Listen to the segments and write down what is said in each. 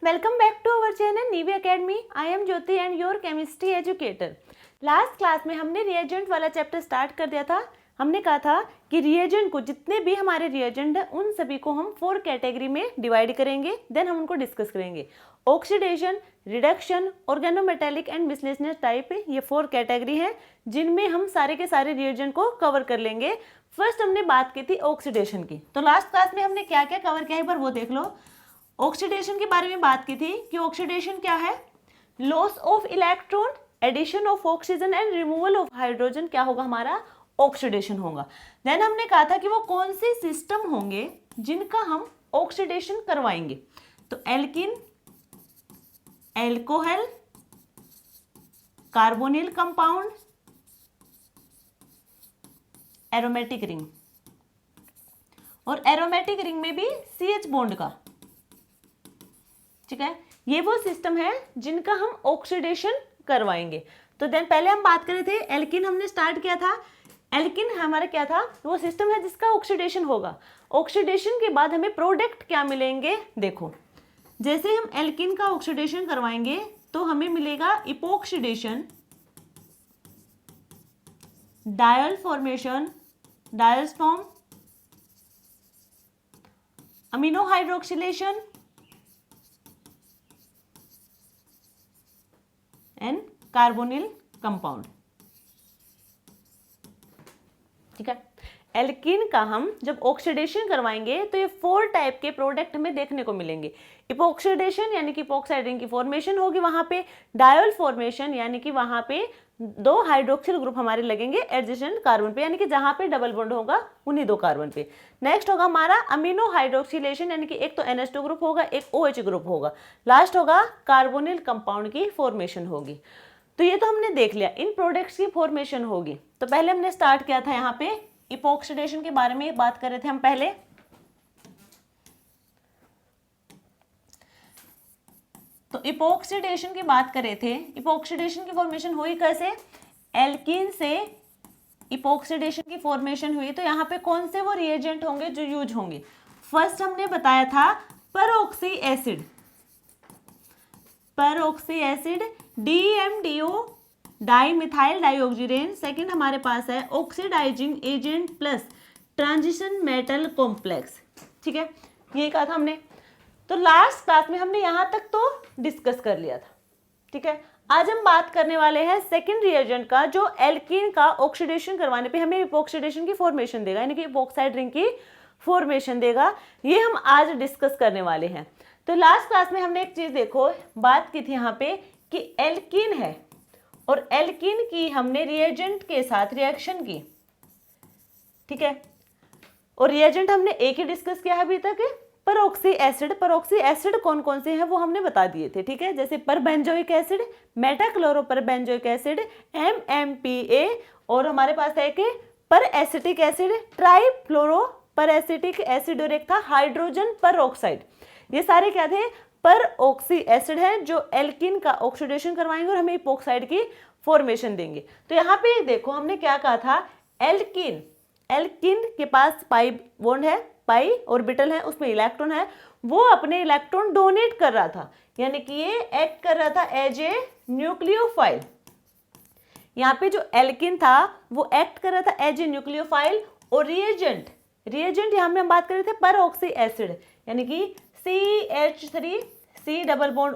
welcome back to our channel Nivy Academy. I am Jyoti and your chemistry educator. Last class में हमने reagent वाला chapter start कर दिया था। हमने कहा था कि रिएजेंट को, जितने भी हमारे रिएजेंट हैं उन सभी को हम 4 कैटेगरी में डिवाइड करेंगे, देन हम उनको डिस्कस करेंगे। Oxidation, reduction, organometallic and miscellaneous type, ये 4 कैटेगरी हैं जिनमें हम सारे के सारे रिएजेंट को कवर कर लेंगे। फर्स्ट हमने बात की थी ऑक्सीडेशन की। तो लास्ट क्लास में हमने क्या क्या कवर किया, एक बार वो देख लो। ऑक्सीडेशन के बारे में बात की थी कि ऑक्सीडेशन क्या है, loss of electron, addition of oxygen and removal of hydrogen, क्या होगा हमारा ऑक्सीडेशन होगा। देन हमने कहा था कि वो कौन से सिस्टम होंगे जिनका हम ऑक्सीडेशन करवाएंगे। तो alkene, alcohol, carbonyl compound, aromatic ring, और एरोमेटिक रिंग में भी CH बॉन्ड का, ठीक है। ये वो सिस्टम है जिनका हम ऑक्सीडेशन करवाएंगे। तो देन पहले हम बात कर रहे थे एल्किन, हमने स्टार्ट किया था। एल्किन हमारा क्या था, वो सिस्टम है जिसका ऑक्सीडेशन होगा। ऑक्सीडेशन के बाद हमें प्रोडक्ट क्या मिलेंगे, देखो जैसे हम एल्किन का ऑक्सीडेशन करवाएंगे तो हमें मिलेगा epoxidation, diol formation, diols form, amino hydroxylation and carbonyl compound, ठीक है। एल्कीन का हम जब ऑक्सीडेशन करवाएंगे तो ये 4 टाइप के प्रोडक्ट हमें देखने को मिलेंगे। इपोक्सीडेशन यानी कि इपोक्साइड रिंग की फॉर्मेशन होगी वहां पे, डायल फॉर्मेशन यानी कि वहां पे 2 हाइड्रोक्सिल ग्रुप हमारे लगेंगे एडजेसेंट कार्बन पे, यानी कि जहां पे डबल बॉन्ड होगा उन्हीं 2 कार्बन पे। नेक्स्ट होगा हमारा अमीनो हाइड्रोक्सिलेशन, यानी कि एक तो NH2 ग्रुप होगा, एक OH ग्रुप होगा। लास्ट होगा कार्बोनिल कंपाउंड की फॉर्मेशन होगी। तो ये तो हमने देख लिया, इन प्रोडक्ट्स की फॉर्मेशन होगी। तो पहले हमने स्टार्ट किया था यहाँ पे इपोक्सीडेशन के बारे में बात कर रहे थे हम पहले। तो इपोक्सीडेशन की बात कर रहे थे, इपोक्सीडेशन की फॉर्मेशन हुई कैसे, एल्कीन से इपोक्सीडेशन की फॉर्मेशन हुई। तो यहाँ पे कौन से वो रिएजेंट होंगे जो यूज होंगे। फर्स्ट हमने बताया था peroxy acid, peroxy acid, DMDO, dimethyl dioxirane. Second हमारे पास है oxidising agent plus transition metal complex, ठीक है। ये कहा था हमने। तो लास्ट क्लास में हमने यहां तक तो डिस्कस कर लिया था, ठीक है। आज हम बात करने वाले हैं सेकंड रिएजेंट का, जो एल्कीन का ऑक्सीडेशन करवाने पे हमें इपोक्सीडेशन की फॉर्मेशन देगा, यानी कि इपोक्साइड रिंग की फॉर्मेशन देगा। ये हम आज डिस्कस करने वाले हैं। तो लास्ट क्लास में हमने एक चीज देखो बात की थी यहाँ पे कि एल्कीन है और एल्कीन की हमने रिएजेंट के साथ रिएक्शन की, ठीक है। और रिएजेंट हमने एक ही डिस्कस किया है अभी तक, परऑक्सी एसिड। परऑक्सी एसिड कौन कौन से हैं वो हमने बता दिए थे, ठीक है। जैसे परबेंजोइक एसिड, मेटाक्लोरोपरबेंजोइक एसिड, MMPA, और हमारे पास है कि पर एसिटिक एसिड, ट्राइफ्लोरोपरएसिटिक एसिड, और एक था हाइड्रोजन परऑक्साइड। ये सारे क्या थे, परऑक्सी एसिड है जो एल्कीन का ऑक्सीडेशन करवाएंगे और हमें इपोक्साइड की फॉर्मेशन देंगे। तो यहाँ पे देखो हमने क्या कहा था, एल्कीन, एल्कीन के पास पाई बॉन्ड है, पाई ऑर्बिटल है, उसमें इलेक्ट्रॉन है, वो अपने इलेक्ट्रॉन डोनेट कर रहा था, यानी कि ये एक्ट कर रहा था एज ए न्यूक्लियोफाइल। यहाँ पे जो एल्कीन था वो एक्ट कर रहा था एज ए न्यूक्लियोफाइल। और रिएजेंट, रिएजेंट यहाँ में हम बात कर रहे थे परऑक्सी एसिड, यानी कि CH3, C double bond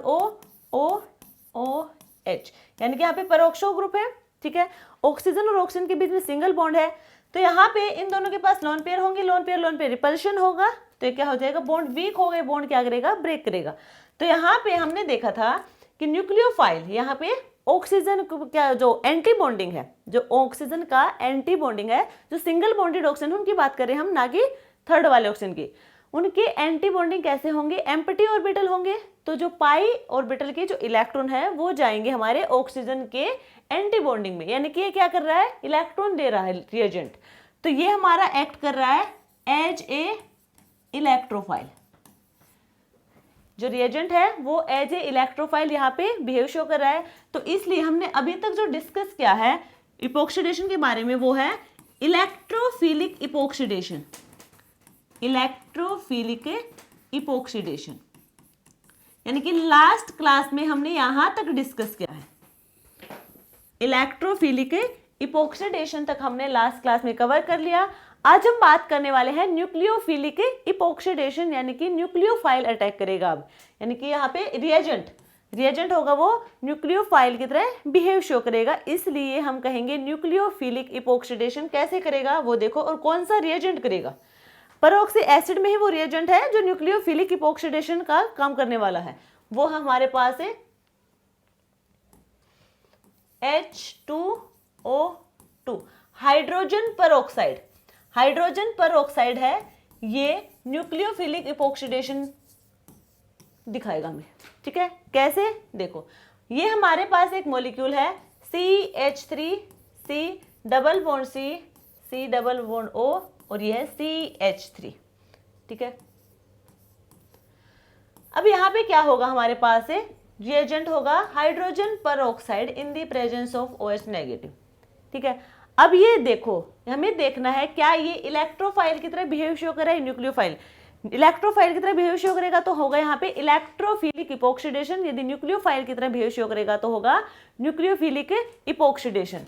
OH, यानी कि यहाँ पे परऑक्सो ग्रुप है, ठीक है। ऑक्सीजन और ऑक्सीजन के बीच में सिंगल बॉन्ड है, तो यहाँ पे इन दोनों के पास लोन पेयर होंगे, लोन पेयर रिपल्शन होगा, तो ये क्या हो जाएगा, बॉन्ड वीक हो गए, बॉन्ड क्या करेगा, ब्रेक करेगा। तो यहाँ पे हमने देखा था कि न्यूक्लियोफाइल, यहाँ पे ऑक्सीजन क्या जो एंटी बॉन्डिंग है, जो ऑक्सीजन का एंटी बॉन्डिंग है, जो सिंगल बॉन्डेड ऑक्सीजन उनकी बात करें हम, ना कि थर्ड वाले ऑक्सीजन की, उनके एंटी बॉन्डिंग कैसे होंगे, एम्प्टी ऑर्बिटल होंगे। तो जो पाई ऑर्बिटल के जो इलेक्ट्रॉन है वो जाएंगे हमारे ऑक्सीजन के एंटी बॉन्डिंग में, यानी कि ये क्या कर रहा है, इलेक्ट्रॉन दे रहा है रिएजेंट। तो ये हमारा एक्ट कर रहा है एज ए इलेक्ट्रोफाइल, जो रिएजेंट है वो एज ए इलेक्ट्रोफाइल यहाँ पे बिहेव शो कर रहा है। तो इसलिए हमने अभी तक जो डिस्कस किया है इपोक्सीडेशन के बारे में वो है इलेक्ट्रोफिलिक इपोक्सीडेशन, इलेक्ट्रोफिलिक इपोक्सीडेशन, यानी कि लास्ट क्लास में हमने यहां तक डिस्कस किया है, इलेक्ट्रोफिलिक इपोक्सिडेशन तक हमने लास्ट क्लास में कवर कर लिया। आज हम बात करने वाले हैं न्यूक्लियोफिलिक इपोक्सिडेशन, यानी कि न्यूक्लियोफाइल अटैक करेगा अब, यानी कि यहाँ पे रिएजेंट होगा वो न्यूक्लियोफाइल की तरह बिहेव शो करेगा, इसलिए हम कहेंगे न्यूक्लियोफिलिक इपोक्सिडेशन कैसे करेगा वो देखो, और कौन सा रिएजेंट करेगा। परऑक्सी एसिड में ही वो रिएजेंट है जो न्यूक्लियोफिलिक इपोक्सिडेशन का काम करने वाला है, वो हमारे पास है H2O2 hydrogen peroxide. Hydrogen peroxide है ये न्यूक्लियोफिलिक इपोक्सिडेशन दिखाएगा हमें, ठीक है। कैसे देखो, ये हमारे पास एक मॉलिक्यूल है CH3 C double bond C double bond O और ये है CH3, ठीक है। अब यहाँ पे क्या होगा, हमारे पास है रिएजेंट होगा hydrogen peroxide in the presence of OH negative, ठीक है। अब ये देखो, हमें देखना है क्या ये इलेक्ट्रोफाइल की तरह बिहेव शो कर रहा है, न्यूक्लियोफाइल इलेक्ट्रोफाइल की तरह बिहेव शो करेगा तो होगा यहाँ पे इलेक्ट्रोफिलिक इपोक्सिडेशन, यदि न्यूक्लियोफाइल की तरह बिहेव शो करेगा तो होगा न्यूक्लियोफिलिक इपोक्सिडेशन।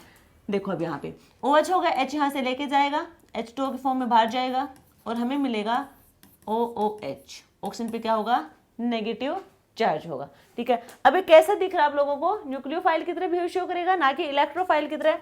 देखो अब यहाँ पे OH होगा, H यहाँ से लेके जाएगा, H2O के फॉर्म में बाहर जाएगा और हमें मिलेगा OOH। ऑक्सीजन पे क्या होगा, नेगेटिव चार्ज होगा, ठीक है। अब ये कैसा दिख रहा है आप लोगों को, न्यूक्लियोफाइल की तरह बिहेव शो करेगा, ना कि इलेक्ट्रोफाइल की तरह।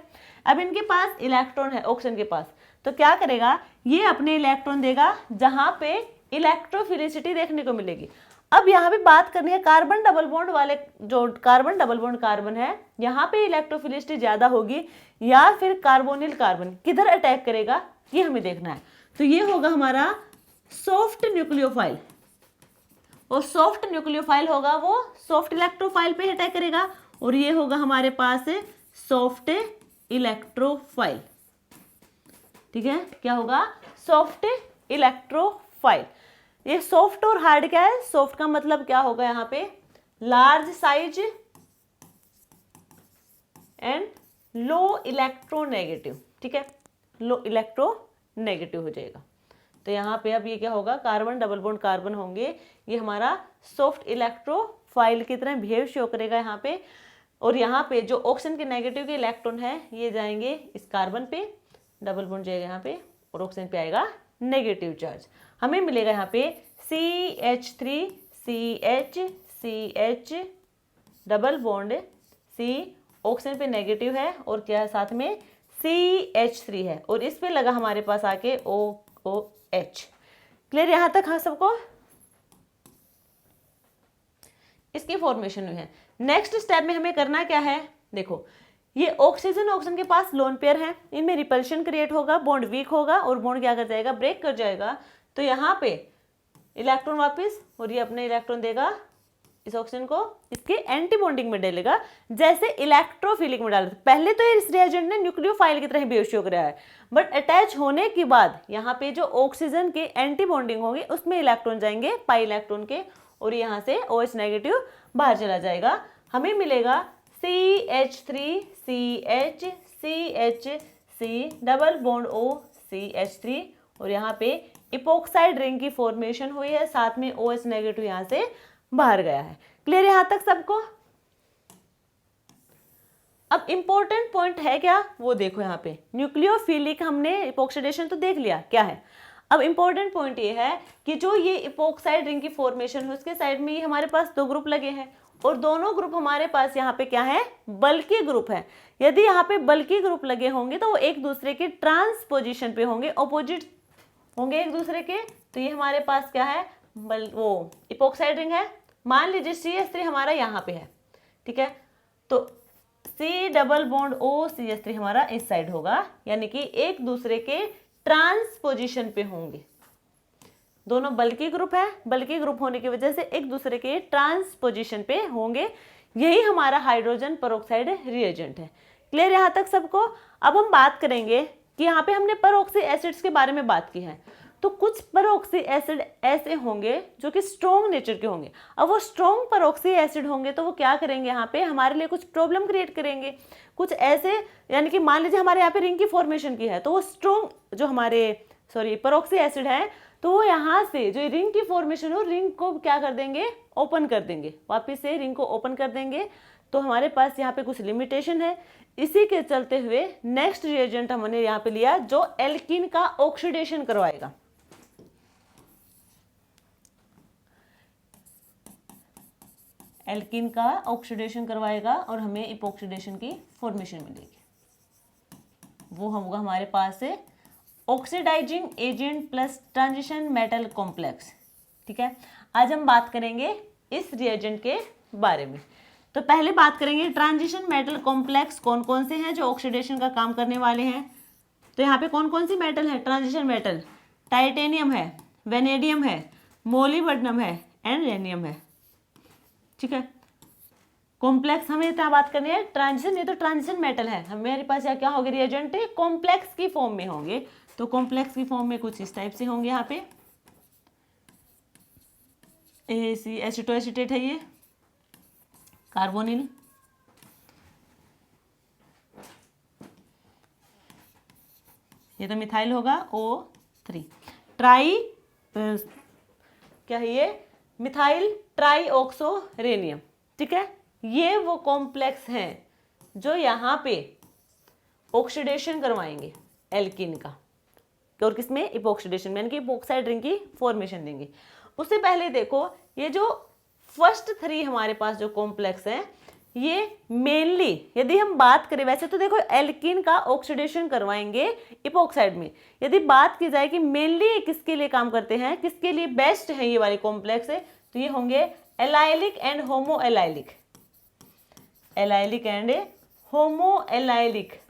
अब इनके पास इलेक्ट्रॉन है ऑक्सीजन के पास, तो क्या करेगा, ये अपने इलेक्ट्रॉन देगा जहां पे इलेक्ट्रोफिलिसिटी देखने को मिलेगी। अब यहाँ पे बात करनी है कार्बन डबल बॉन्ड वाले, जो कार्बन डबल बॉन्ड कार्बन है यहाँ पे इलेक्ट्रोफिलिसिटी ज्यादा होगी या फिर कार्बोनिल कार्बन किधर अटैक करेगा ये हमें देखना है। तो ये होगा हमारा सॉफ्ट न्यूक्लियोफाइल, और सॉफ्ट न्यूक्लियोफाइल होगा वो सॉफ्ट इलेक्ट्रोफाइल पे अटैक करेगा, और ये होगा हमारे पास सॉफ्ट इलेक्ट्रोफाइल, ठीक है। क्या होगा, सॉफ्ट इलेक्ट्रोफाइल। ये सॉफ्ट और हार्ड क्या है, सॉफ्ट का मतलब क्या होगा यहाँ पे, large size and low electronegative, ठीक है, लो इलेक्ट्रोनेगेटिव हो जाएगा। तो यहाँ पे अब ये क्या होगा, कार्बन डबल बॉन्ड कार्बन होंगे, ये हमारा सॉफ्ट इलेक्ट्रोफाइल की तरह बिहेव शो करेगा यहाँ पे, और यहाँ पे जो ऑक्सीजन के नेगेटिव के इलेक्ट्रॉन है ये जाएंगे इस कार्बन पे, डबल बॉन्ड जाएगा यहाँ पे, और ऑक्सीजन पे आएगा नेगेटिव चार्ज। हमें मिलेगा यहाँ पे CH3 CH double bond C, oxygen पे नेगेटिव है और क्या है साथ में CH3 है, और इस पे लगा हमारे पास आके OOH। क्लियर यहाँ तक, हाँ सबको, इसकी फॉर्मेशन हुई है। नेक्स्ट स्टेप में हमें करना क्या है, देखो ये ऑक्सीजन के पास लोन पेयर है, इनमें रिपल्शन क्रिएट होगा, बॉन्ड वीक होगा और बॉन्ड क्या कर जाएगा, ब्रेक कर जाएगा। तो यहाँ पे इलेक्ट्रॉन वापस, और ये अपने इलेक्ट्रॉन देगा इस ऑक्सीजन को इसके एंटी बॉन्डिंग में डालेगा, जैसे इलेक्ट्रोफिलिक में डालता। पहले तो इस रिएजेंट ने न्यूक्लियोफाइल की तरह बिहेव शो कराया है, बट अटैच होने के बाद यहाँ पे जो ऑक्सीजन के एंटी बॉन्डिंग होंगे उसमें इलेक्ट्रॉन जाएंगे पाई इलेक्ट्रॉन के, और यहाँ से OH नेगेटिव बाहर चला जाएगा। हमें मिलेगा CH3 CH double bond O CH3, और यहाँ पे इपोक्साइड रिंग की फॉर्मेशन हुई है, साथ में OH नेगेटिव यहाँ से बाहर गया है। क्लियर यहाँ तक सबको। अब इंपॉर्टेंट पॉइंट है क्या, वो देखो यहाँ पे न्यूक्लियोफिलिक हमने इपोक्सिडेशन तो देख लिया क्या है। अब इंपॉर्टेंट पॉइंट ये है कि जो ये इपोक्साइड रिंग की फॉर्मेशन है उसके साइड में ये हमारे पास दो ग्रुप लगे हैं, और दोनों ग्रुप हमारे पास यहाँ पे क्या है, बल्कि ग्रुप है। यदि यहाँ पे बल्कि ग्रुप लगे होंगे तो वो एक दूसरे के ट्रांसपोजिशन पे होंगे, ऑपोजिट होंगे एक दूसरे के। तो ये हमारे पास क्या है, वो इपोक्साइड रिंग है। मान लीजिए CH3 हमारा यहाँ पे है, ठीक है, तो C double bond O CH3 हमारा इस साइड होगा, यानी कि एक दूसरे के ट्रांसपोजिशन पे होंगे। दोनों बल्कि ग्रुप है, बल्कि ग्रुप होने की वजह से एक दूसरे के ट्रांसपोजिशन पे होंगे। यही हमारा हाइड्रोजन परऑक्साइड रिएजेंट है। क्लियर यहाँ तक सबको। अब हम बात करेंगे कि यहाँ पे हमने परऑक्सी एसिड्स के बारे में बात की है, तो कुछ परऑक्सी एसिड ऐसे होंगे जो कि स्ट्रॉन्ग नेचर के होंगे। अब वो स्ट्रॉन्ग परऑक्सी एसिड होंगे तो वो क्या करेंगे, यहाँ पे हमारे लिए कुछ प्रॉब्लम क्रिएट करेंगे। कुछ ऐसे, यानी कि मान लीजिए हमारे यहाँ पे रिंग की फॉर्मेशन की है, तो वो स्ट्रॉन्ग जो हमारे परऑक्सी एसिड है तो वो यहाँ से जो रिंग की फॉर्मेशन हो, रिंग को क्या कर देंगे, ओपन कर देंगे, वापस से रिंग को ओपन कर देंगे। तो हमारे पास यहाँ पे कुछ लिमिटेशन है। इसी के चलते हुए नेक्स्ट रिएजेंट हमने यहाँ पे लिया जो एल्कीन का ऑक्सीडेशन करवाएगा। एल्कीन का ऑक्सीडेशन करवाएगा और हमें इपॉक्सीडेशन की फॉर्मेशन मिलेगी। वो होगा हमारे पास है oxidising agent plus transition metal complex. ठीक है, आज हम बात करेंगे इस रिएजेंट के बारे में। तो पहले बात करेंगे ट्रांजिशन मेटल कॉम्प्लेक्स कौन कौन से हैं जो ऑक्सीडेशन का काम करने वाले हैं। तो यहाँ पे कौन कौन सी मेटल है ट्रांजिशन मेटल, टाइटेनियम है, वेनेडियम है, मोलिब्डेनम है एंड रेनियम है। ठीक है, कॉम्प्लेक्स हमें इतना बात करनी है। ट्रांजिशन, ये तो ट्रांजिशन मेटल है, हमारे पास यहाँ क्या होंगे रिएजेंट कॉम्प्लेक्स की फॉर्म में होंगे। तो कॉम्प्लेक्स की फॉर्म में कुछ इस टाइप से होंगे। यहाँ पे एसिटोएसिटेट है, ये कार्बोनिल, ये तो मिथाइल होगा O3, ट्राई क्या है ये, मिथाइल ट्राईऑक्सोरेनियम। ठीक है, ये वो कॉम्प्लेक्स हैं जो यहाँ पे ऑक्सीडेशन करवाएंगे एल्कीन का, और किसमें, इपॉक्सीडेशन में, यानी कि इपॉक्साइड रिंग की फॉर्मेशन देंगे। उससे पहले देखो ये जो फर्स्ट 3 हमारे पास जो कॉम्प्लेक्स हैं, ये मेनली यदि हम बात करें, वैसे तो देखो एल्कीन का ऑक्सीडेशन करवाएंगे इपॉक्साइड में, यदि बात की जाए कि मेनली किसके लिए काम करते हैं, किसके लिए बेस्ट है ये वाले कॉम्प्लेक्स है, तो ये होंगे allylic and homo allylic, allylic and homo allylic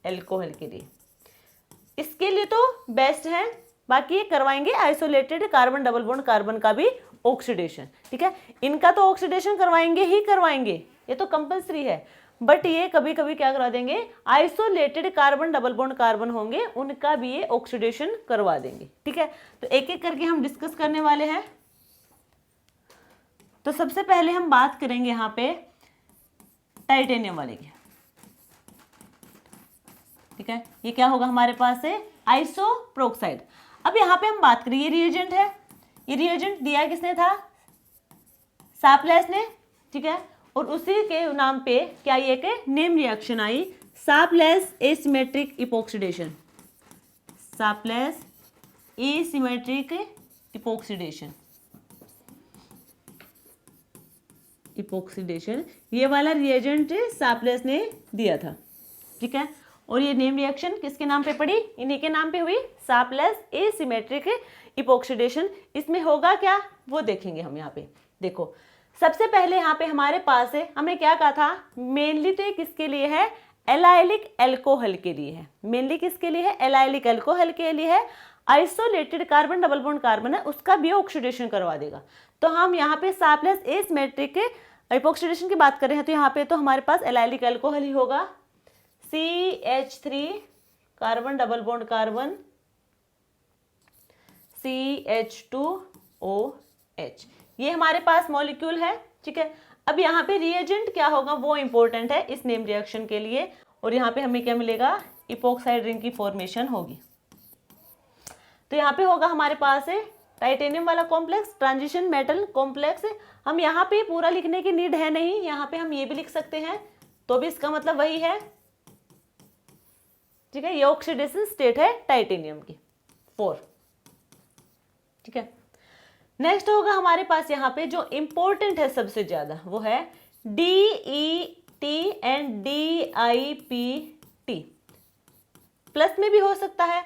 alcohol के लिए, इसके लिए तो बेस्ट है। बाकी ये करवाएंगे isolated carbon double bond carbon का भी ऑक्सीडेशन। ठीक है, इनका तो ऑक्सीडेशन करवाएंगे ही करवाएंगे, ये तो कंपलसरी है, बट ये कभी कभी क्या करा देंगे, isolated carbon double bond carbon होंगे उनका भी ये ऑक्सीडेशन करवा देंगे। ठीक है, तो एक एक करके हम डिस्कस करने वाले हैं। तो सबसे पहले हम बात करेंगे यहाँ पे टाइटेनियम वाले की। ठीक है, ये क्या होगा हमारे पास है आइसोप्रोक्साइड। अब यहाँ पे हम बात करें, ये रिएजेंट है, ये रिएजेंट दिया किसने था, सापलेस ने। ठीक है, और उसी के नाम पे क्या ये एक नेम रिएक्शन आई, Sharpless asymmetric epoxidation, Sharpless asymmetric epoxidation, epoxidation ये वाला रिएजेंट सापलेस ने दिया था। ठीक है, और ये नेम रिएक्शन किसके नाम पे पड़ी, इन्हीं के नाम पे हुई, सापलेस एसिमेट्रिक इपॉक्सीडेशन। इसमें होगा क्या वो देखेंगे हम। यहाँ पे देखो, सबसे पहले यहाँ पे हमारे पास है, हमने क्या कहा था, मेनली तो ये किसके लिए है, एलाइलिक एल्कोहल के लिए है, मेनली किसके लिए है, एलाइलिक एल्कोहल के लिए है। Isolated carbon double bond carbon है उसका भी ऑक्सीडेशन करवा देगा। तो हम यहाँ पे सापलेस एसिमेट्रिक इपॉक्सीडेशन की बात कर रहे हैं, तो यहाँ पे तो हमारे पास एलाइलिक एल्कोहल ही होगा, CH3 carbon double bond carbon CH2OH, ये हमारे पास मॉलिक्यूल है। ठीक है, अब यहाँ पे रिएजेंट क्या होगा वो इंपॉर्टेंट है इस नेम रिएक्शन के लिए, और यहाँ पे हमें क्या मिलेगा, इपॉक्साइड रिंग की फॉर्मेशन होगी। तो यहाँ पे होगा हमारे पास है टाइटेनियम वाला कॉम्प्लेक्स, ट्रांजिशन मेटल कॉम्प्लेक्स। हम यहाँ पे पूरा लिखने की नीड है नहीं, यहाँ पे हम ये भी लिख सकते हैं, तो भी इसका मतलब वही है। ठीक है, ये ऑक्सीडेशन स्टेट है टाइटेनियम की 4। ठीक है, नेक्स्ट होगा हमारे पास यहाँ पे जो इंपॉर्टेंट है सबसे ज्यादा, वो है DET एंड DIPT। प्लस में भी हो सकता है,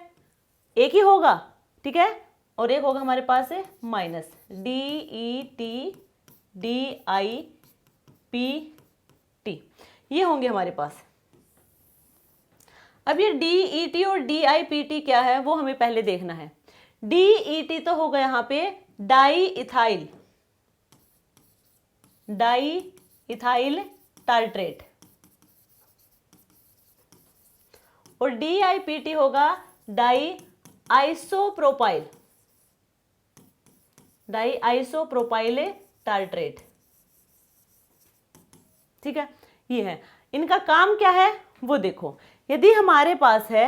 एक ही होगा। ठीक है, और एक होगा हमारे पास है माइनस, DET DIPT, ये होंगे हमारे पास। अब ये DET और DIPT क्या है वो हमें पहले देखना है। DET तो होगा यहाँ पे डाई इथाइल टार्ट्रेट, और DIPT होगा डाई आइसोप्रोपाइल टार्ट्रेट। ठीक है, ये है, इनका काम क्या है वो देखो। यदि हमारे पास है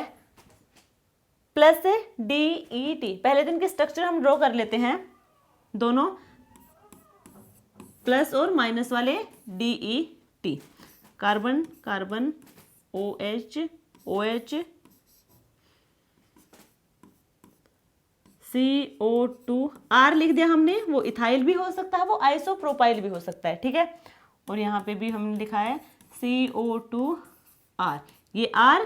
प्लस DET। पहले दिन के स्ट्रक्चर हम ड्रॉ कर लेते हैं, दोनों प्लस और माइनस वाले DET, carbon carbon OH OH CO2 R लिख दिया हमने, वो इथाइल भी हो सकता है, वो आइसोप्रोपाइल भी हो सकता है, ठीक है। और यहाँ पे भी हमने लिखा है CO2R। ये R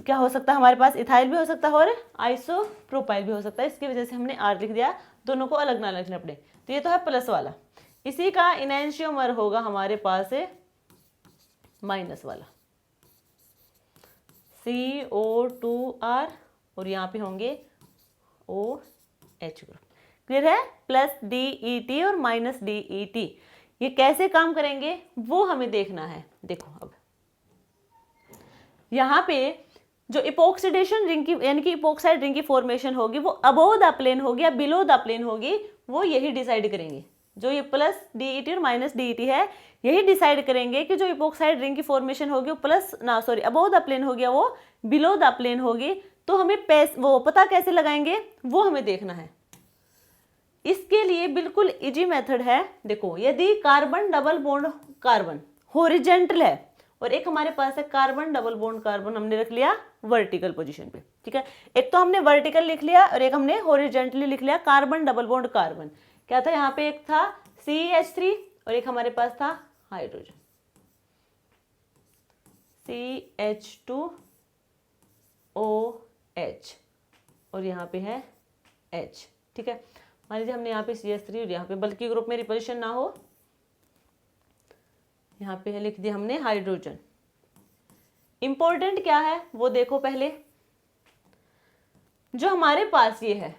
क्या हो सकता है हमारे पास, इथाइल भी हो सकता है और आइसोप्रोपाइल भी हो सकता है, इसकी वजह से हमने R लिख दिया, दोनों को अलग ना लिखना पड़े। तो ये तो है प्लस वाला, इसी का इनैंशियोमर होगा हमारे पास माइनस वाला CO2R, और यहाँ पे होंगे OH ग्रुप। क्लियर है, प्लस DET और माइनस DET। ये कैसे काम करेंगे वो हमें देखना है। देखो अब यहाँ पे जो इपोक्सिडेशन रिंग की यानी कि इपोक्साइड रिंग की फॉर्मेशन होगी वो अबोव द प्लेन होगी या बिलो द प्लेन होगी, वो यही डिसाइड करेंगे। जो ये प्लस DET और माइनस DET है, यही डिसाइड करेंगे कि जो इपोक्साइड रिंग की फॉर्मेशन होगी वो अबोव द प्लेन होगी या वो बिलो द प्लेन होगी। तो हमें वो पता कैसे लगाएंगे वो हमें देखना है। इसके लिए बिल्कुल इजी मेथड है। देखो, यदि carbon double bond carbon horizontal है और एक हमारे पास है कार्बन डबल बॉन्ड कार्बन, हमने रख लिया वर्टिकल पोजीशन पे, ठीक है। एक तो हमने वर्टिकल लिख लिया और एक हमने हॉरिजेंटली लिख लिया कार्बन डबल बॉन्ड कार्बन। क्या था यहाँ पे, एक था CH3 और एक हमारे पास था हाइड्रोजन CH2OH और यहाँ पे है H, ठीक है। मान लीजिए हमने यहाँ पे CH3 और यहाँ पे बल्कि ग्रुप में रिपोजिशन ना हो, यहाँ पे है लिख दिया हमने हाइड्रोजन। इंपॉर्टेंट क्या है वो देखो पहले, जो हमारे पास ये है,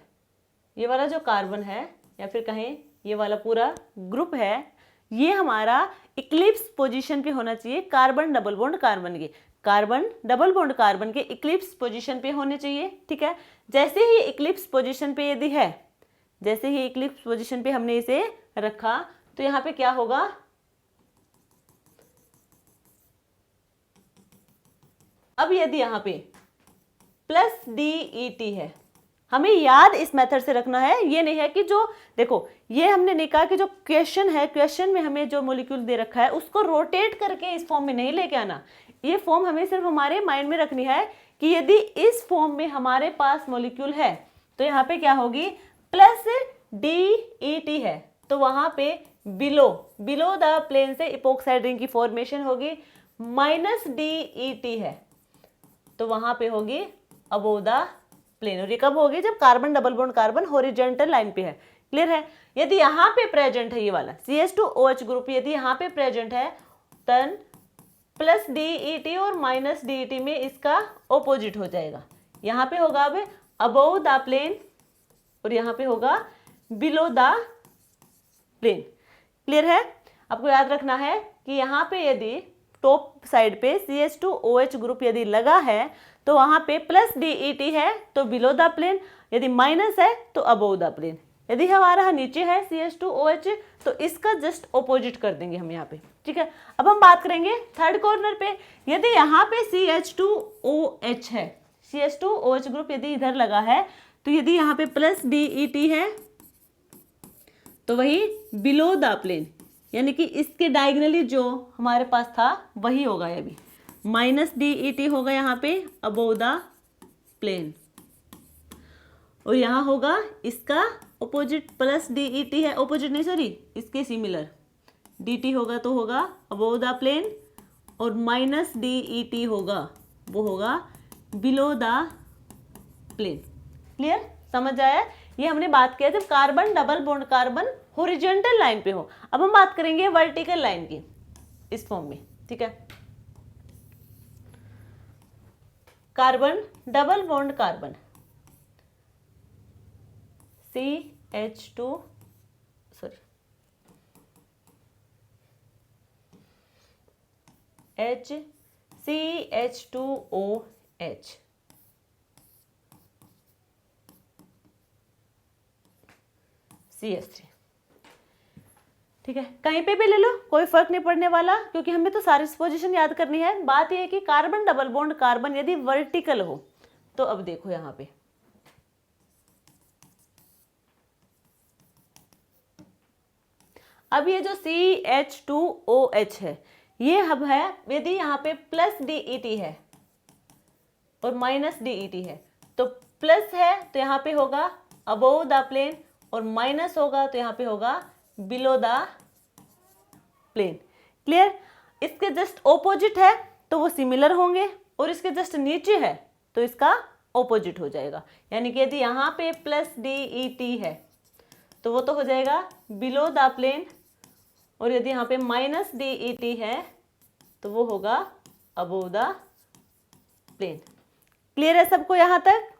ये वाला जो कार्बन है या फिर कहें ये वाला पूरा ग्रुप है, ये हमारा इक्लिप्स पोजीशन पे होना चाहिए कार्बन डबल बॉन्ड कार्बन के। कार्बन डबल बॉन्ड कार्बन के इक्लिप्स पोजीशन पे होने चाहिए, ठीक है। जैसे ही इक्लिप्स पोजीशन पे यदि है, जैसे ही इक्लिप्स पोजीशन पे हमने इसे रखा तो यहाँ पे क्या होगा, अब यदि यहाँ पे प्लस DET है, हमें याद इस मेथड से रखना है। ये नहीं है कि जो देखो, ये हमने नहीं कहा कि जो क्वेश्चन है, क्वेश्चन में हमें जो मॉलिक्यूल दे रखा है उसको रोटेट करके इस फॉर्म में नहीं लेके आना। ये फॉर्म हमें सिर्फ हमारे माइंड में रखनी है कि यदि इस फॉर्म में हमारे पास मॉलिक्यूल है तो यहाँ पे क्या होगी, प्लस DET है तो वहां पे बिलो द प्लेन से इपोक्साइड रिंग की फॉर्मेशन होगी। माइनस DET है तो वहां पे होगी अबोव द प्लेन। और ये कब होगी, जब carbon double bond carbon horizontal line पे है। क्लियर है। यदि यहाँ पे प्रेजेंट है ये वाला CH2OH ग्रुप, यदि यहाँ पे प्रेजेंट है तन प्लस DET और माइनस DET में इसका ऑपोजिट हो जाएगा। यहाँ पे होगा अब अबोव द प्लेन और यहाँ पे होगा बिलो द प्लेन। क्लियर है। आपको याद रखना है कि यहाँ पे यदि टॉप साइड पे CH2OH ग्रुप यदि लगा है तो वहां पे प्लस DET है तो बिलो द प्लेन, यदि माइनस है तो अबोव द प्लेन। यदि हमारा नीचे है CH2OH तो इसका जस्ट ऑपोजिट कर देंगे हम यहाँ पे, ठीक है। अब हम बात करेंगे थर्ड कॉर्नर पे। यदि यहाँ पे CH2OH है, CH2OH ग्रुप यदि इधर लगा है तो यदि यहाँ पे प्लस DET है तो वही बिलो द प्लेन, यानी कि इसके डायगनली जो हमारे पास था वही होगा। ये भी माइनस DET होगा यहाँ पे अबोव द प्लेन और यहाँ होगा इसका ऑपोजिट प्लस DET है, ऑपोजिट नहीं सॉरी इसके सिमिलर DT होगा तो होगा अबोव द प्लेन और माइनस DET होगा वो होगा बिलो द प्लेन। क्लियर, समझ आया। ये हमने बात किया जब carbon double bond carbon horizontal line पे हो। अब हम बात करेंगे वर्टिकल लाइन की इस फॉर्म में, ठीक है। Carbon double bond carbon CH2OH CH3, ठीक है। कहीं पे भी ले लो कोई फर्क नहीं पड़ने वाला, क्योंकि हमें तो सारी पोजीशन याद करनी है। बात यह है कि कार्बन डबल बॉन्ड कार्बन यदि वर्टिकल हो तो अब देखो यहाँ पे अब ये जो CH2OH है, ये हब है, यदि यहाँ पे प्लस DET है और माइनस DET है, तो प्लस है तो यहाँ पे होगा अबोव द प्लेन, और माइनस होगा तो यहाँ पे होगा बिलो द प्लेन। क्लियर? इसके जस्ट ऑपोजिट है तो वो सिमिलर होंगे, और इसके जस्ट नीचे है तो इसका ऑपोजिट हो जाएगा। यानी कि यदि यहाँ पे प्लस DET है तो वो तो हो जाएगा बिलो द प्लेन, और यदि यहाँ पे माइनस DET है तो वो होगा अबोव द प्लेन। क्लियर है सबको यहाँ तक?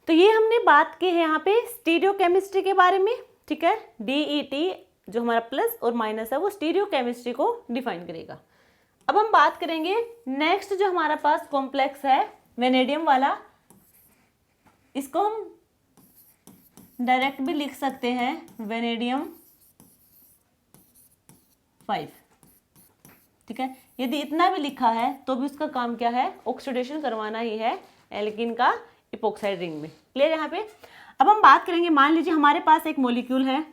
तो ये हमने बात की है यहाँ पे स्टीरियोकेमिस्ट्री के बारे में, ठीक है। DET जो हमारा प्लस और माइनस है वो स्टीरियोकेमिस्ट्री को डिफाइन करेगा। अब हम बात करेंगे नेक्स्ट जो हमारा पास कॉम्प्लेक्स है वेनेडियम वाला, इसको हम डायरेक्ट भी लिख सकते हैं वेनेडियम 5, ठीक है। यदि इतना भी लिखा है तो भी उसका काम क्या है, ऑक्सीडेशन करवाना ही है एल्कीन का इपोक्साइड रिंग में। क्लियर यहाँ पे? अब हम बात करेंगे, मान लीजिए हमारे पास एक मॉलिक्यूल है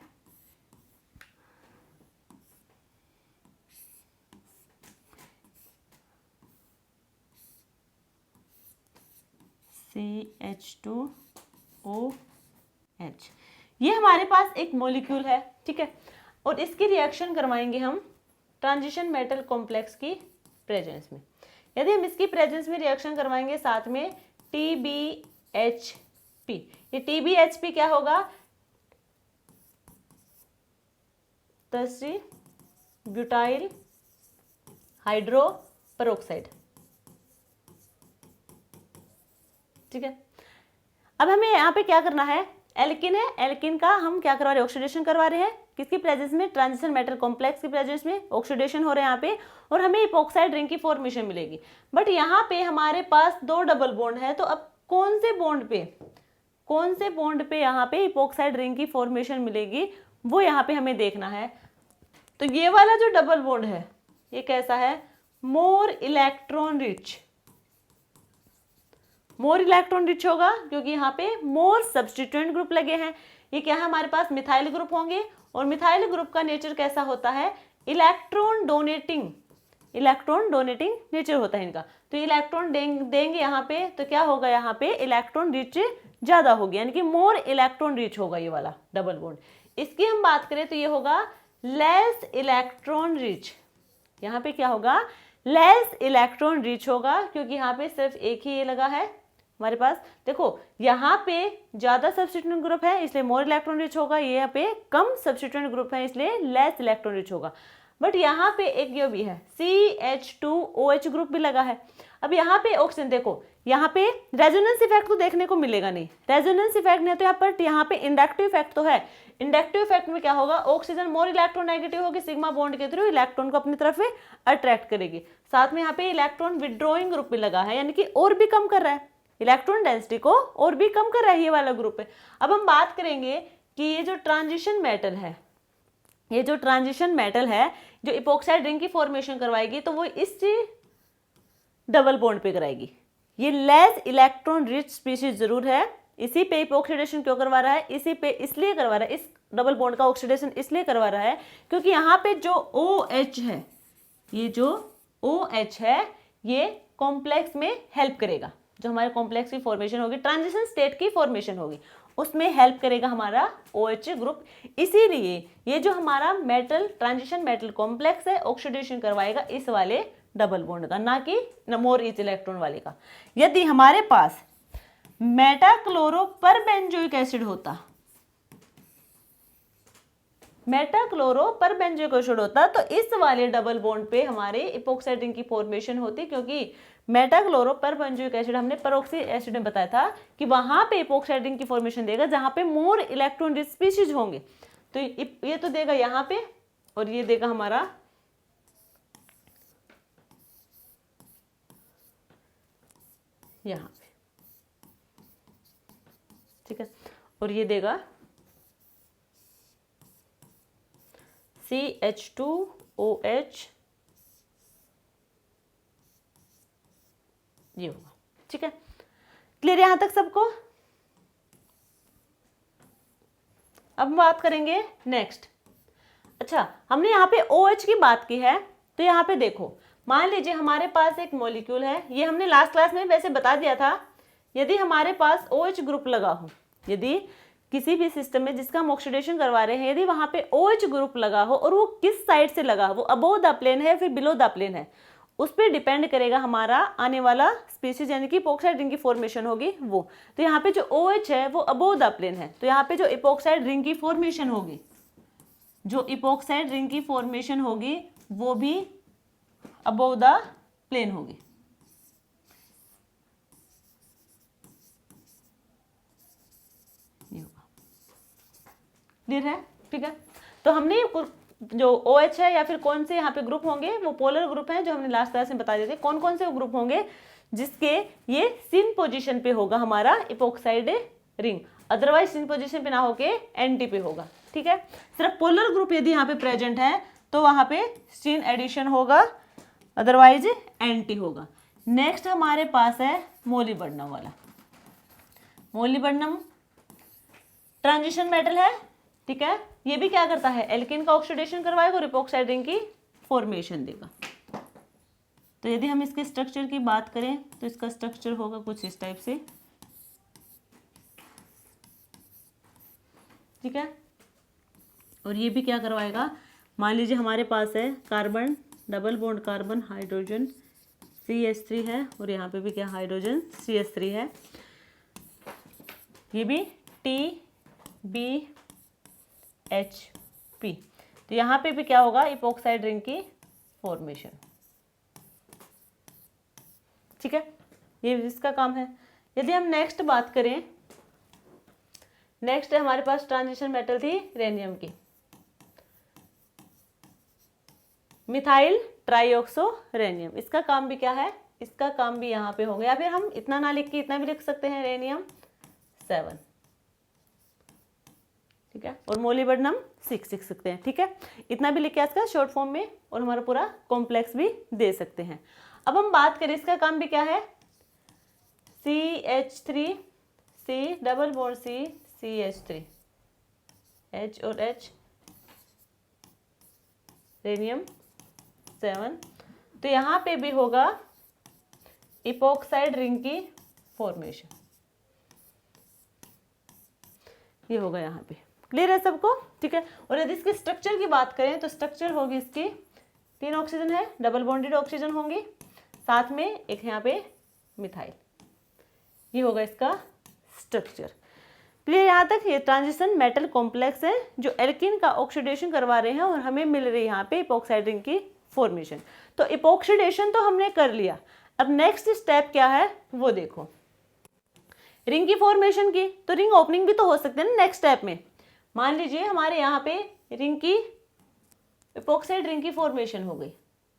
CH2OH, ये हमारे पास एक मॉलिक्यूल है, ठीक है, और इसकी रिएक्शन करवाएंगे हम ट्रांजिशन मेटल कॉम्प्लेक्स की प्रेजेंस में। यदि हम इसकी प्रेजेंस में रिएक्शन करवाएंगे साथ में TBHP, ये TBHP क्या होगा, टर्सरी ब्यूटाइल हाइड्रो पेरोक्साइड, ठीक है। अब हमें यहाँ पे क्या करना है, एल्किन है, एल्किन का हम क्या करवा रहे हैं, ऑक्सीडेशन करवा रहे हैं, किसकी प्रेजेंस में, ट्रांजिशन मेटल कॉम्प्लेक्स की प्रेजेंस में ऑक्सीडेशन हो रहा है यहाँ पे, और हमें इपोक्साइड रिंग की फॉर्मेशन मिलेगी। बट यहाँ पे हमारे पास 2 डबल बॉन्ड है, तो अब कौन से बॉन्ड पे यहाँ पे इपोक्साइड रिंग की फॉर्मेशन मिलेगी वो यहाँ पे हमें देखना है। तो ये वाला जो डबल बॉन्ड है ये कैसा है, मोर इलेक्ट्रॉन रिच होगा, क्योंकि यहाँ पे मोर सब्स्टिट्यूएंट ग्रुप लगे हैं। ये क्या है, हमारे पास मिथाइल ग्रुप होंगे, और मिथाइल ग्रुप का नेचर कैसा होता है, इलेक्ट्रॉन डोनेटिंग नेचर होता है इनका। तो इलेक्ट्रॉन देंगे यहाँ पे, तो क्या होगा, यहाँ पे इलेक्ट्रॉन रिच ज्यादा होगी, यानी कि मोर इलेक्ट्रॉन रिच होगा ये वाला डबल बॉन्ड। इसकी हम बात करें तो ये होगा लेस इलेक्ट्रॉन रिच, यहाँ पे क्या होगा, लेस इलेक्ट्रॉन रिच होगा, क्योंकि यहाँ पे सिर्फ एक ही ये लगा है हमारे पास। देखो यहाँ पे ज्यादा सब्स्टिट्यूएंट ग्रुप है इसलिए मोर इलेक्ट्रॉन रिच होगा, ये यहाँ पे कम सब्स्टिट्यूएंट ग्रुप है इसलिए लेस इलेक्ट्रॉन रिच होगा। बट यहाँ पे एक ये भी है CH2OH ग्रुप भी लगा है। अब यहाँ पे ऑक्सीजन, देखो यहाँ पे रेजोनेंस इफेक्ट तो देखने को मिलेगा नहीं, रेजोनेंस इफेक्ट नहीं, तो यहाँ पे इंडक्टिव इफेक्ट तो है। इंडक्टिव इफेक्ट में क्या होगा, ऑक्सीजन मोर इलेक्ट्रोनेगेटिव होगी, सिग्मा बॉन्ड के थ्रू इलेक्ट्रॉन को अपनी तरफ अट्रैक्ट करेगी। साथ में यहाँ पे इलेक्ट्रॉन विड्रॉइंग ग्रुप भी लगा है, यानी कि और भी कम कर रहा है इलेक्ट्रॉन डेंसिटी को, और भी कम कर रहा है ये वाला ग्रुप है। अब हम बात करेंगे कि ये जो ट्रांजिशन मेटल है जो इपोक्साइड रिंग की फॉर्मेशन करवाएगी, तो वो इस डबल बॉन्ड पे कराएगी। ये लेस इलेक्ट्रॉन रिच स्पीशीज जरूर है, इसी पे ऑक्सीडेशन क्यों करवा रहा है, इसी पे इसलिए करवा रहा है, इस डबल बॉन्ड का ऑक्सीडेशन इसलिए करवा रहा है क्योंकि यहाँ पे जो OH है, ये जो OH है ये कॉम्प्लेक्स में हेल्प करेगा, जो हमारे कॉम्प्लेक्स की फॉर्मेशन होगी, ट्रांजिशन स्टेट की फॉर्मेशन होगी, उसमें हेल्प करेगा हमारा OH ग्रुप। इसीलिए ये जो हमारा मेटल ट्रांजिशन मेटल कॉम्प्लेक्स है ऑक्सीडेशन करवाएगा इस वाले डबल बॉन्ड का, ना कि मोर इच इलेक्ट्रॉन वाले का। यदि हमारे पास मेटाक्लोरोपरबेंजोइक एसिड होता, तो इस वाले डबल बॉन्ड पे हमारे इपोक्साइड रिंग की फॉर्मेशन होती, क्योंकि मेटाक्लोरो परबेंजोइक एसिड हमने पेरोक्सी एसिड में बताया था कि वहां पे इपोक्साइड रिंग की फॉर्मेशन देगा जहां पे मोर इलेक्ट्रॉन रिच स्पीशीज होंगे। तो ये तो देगा यहाँ पे और ये देगा हमारा यहाँ पे, ठीक है, और ये देगा CH2OH, ये होगा, ठीक है। क्लियर यहां तक सबको? अब हम बात करेंगे नेक्स्ट। अच्छा, हमने यहाँ पे OH की बात की है, तो यहाँ पे देखो, मान लीजिए हमारे पास एक मॉलिक्यूल है, ये हमने लास्ट क्लास में वैसे बता दिया था। यदि हमारे पास OH ग्रुप लगा हो, यदि किसी भी सिस्टम में जिसका हम ऑक्सीडेशन करवा रहे हैं, यदि वहां पे OH ग्रुप लगा हो और वो किस साइड से लगा, वो अबोव द प्लेन है फिर बिलो द प्लेन है, उस पर डिपेंड करेगा हमारा आने वाला स्पीशीज, यानी कि इपोक्साइड रिंग की फॉर्मेशन होगी वो। तो यहाँ पे जो OH है वो अबोव द प्लेन है, तो यहाँ पे जो इपोक्साइड रिंग की फॉर्मेशन होगी, जो इपोक्साइड रिंग की फॉर्मेशन होगी वो भी अबोव द प्लेन होगी। क्लियर है? ठीक है, तो हमने जो OH है या फिर कौन से यहाँ पे ग्रुप होंगे, वो पोलर ग्रुप हैं जो हमने लास्ट क्लास में बता दिए थे। कौन कौन से ग्रुप होंगे जिसके ये सिन पोजीशन पे होगा हमारा इपोक्साइड रिंग, अदरवाइज सिन पोजीशन पे ना होके एंटी पे होगा, ठीक है। सिर्फ पोलर ग्रुप यदि यहाँ पे प्रेजेंट है तो वहां पे सिन एडिशन होगा, अदरवाइज एंटी होगा। नेक्स्ट हमारे पास है मोलिबडेनम वाला। मोलिबडेनम ट्रांजिशन मेटल है, ठीक है। ये भी क्या करता है, एल्केन का ऑक्सीडेशन करवाएगा और इपोक्साइड रिंग की फॉर्मेशन देगा। तो यदि हम इसके स्ट्रक्चर की बात करें तो इसका स्ट्रक्चर होगा कुछ इस टाइप से, ठीक है। और ये भी क्या करवाएगा, मान लीजिए हमारे पास है carbon, double bond carbon, hydrogen CH3 है और यहाँ पे भी क्या हाइड्रोजन CH3 है। ये भी TBHP, तो यहाँ पे भी क्या होगा, इपोक्साइड रिंग की फॉर्मेशन, ठीक है। ये इसका काम है। यदि हम नेक्स्ट बात करें, नेक्स्ट हमारे पास ट्रांजिशन मेटल थी रेनियम की, मिथाइल ट्राइऑक्सोरेनियम। इसका काम भी क्या है, इसका काम भी यहाँ पे होगा, या फिर हम इतना ना लिख के इतना भी लिख सकते हैं, रेनियम 7, ठीक है, और मोलिबडेनम 6 लिख सकते हैं, ठीक है। इतना भी लिख के इसका शॉर्ट फॉर्म में और हमारा पूरा कॉम्प्लेक्स भी दे सकते हैं। अब हम बात करें इसका काम भी क्या है, CH3 C double bond C CH3 H और H, रेनियम 7। तो यहाँ पे भी होगा इपोक्साइड रिंग की फॉर्मेशन, ये होगा यहाँ पे। क्लियर है सबको? ठीक है। और यदि इसके स्ट्रक्चर की बात करें तो स्ट्रक्चर होगी इसकी, 3 ऑक्सीजन है, डबल बॉन्डेड ऑक्सीजन होंगी, साथ में एक यहाँ पे मिथाइल, ये होगा इसका स्ट्रक्चर। क्लियर यहाँ तक? ये ट्रांजिशन मेटल कॉम्प्लेक्स है जो एल्कीन का ऑक्सीडेशन करवा रहे हैं और हमें मिल रही है यहाँ पे इपोक्साइड रिंग की फॉर्मेशन। तो इपोक्सीडेशन तो हमने कर लिया, अब नेक्स्ट स्टेप क्या है वो देखो। रिंग की फॉर्मेशन की, तो रिंग ओपनिंग भी तो हो सकते हैं ना नेक्स्ट स्टेप में। मान लीजिए हमारे यहाँ पे रिंग की इपोक्साइड रिंग की फॉर्मेशन हो गई,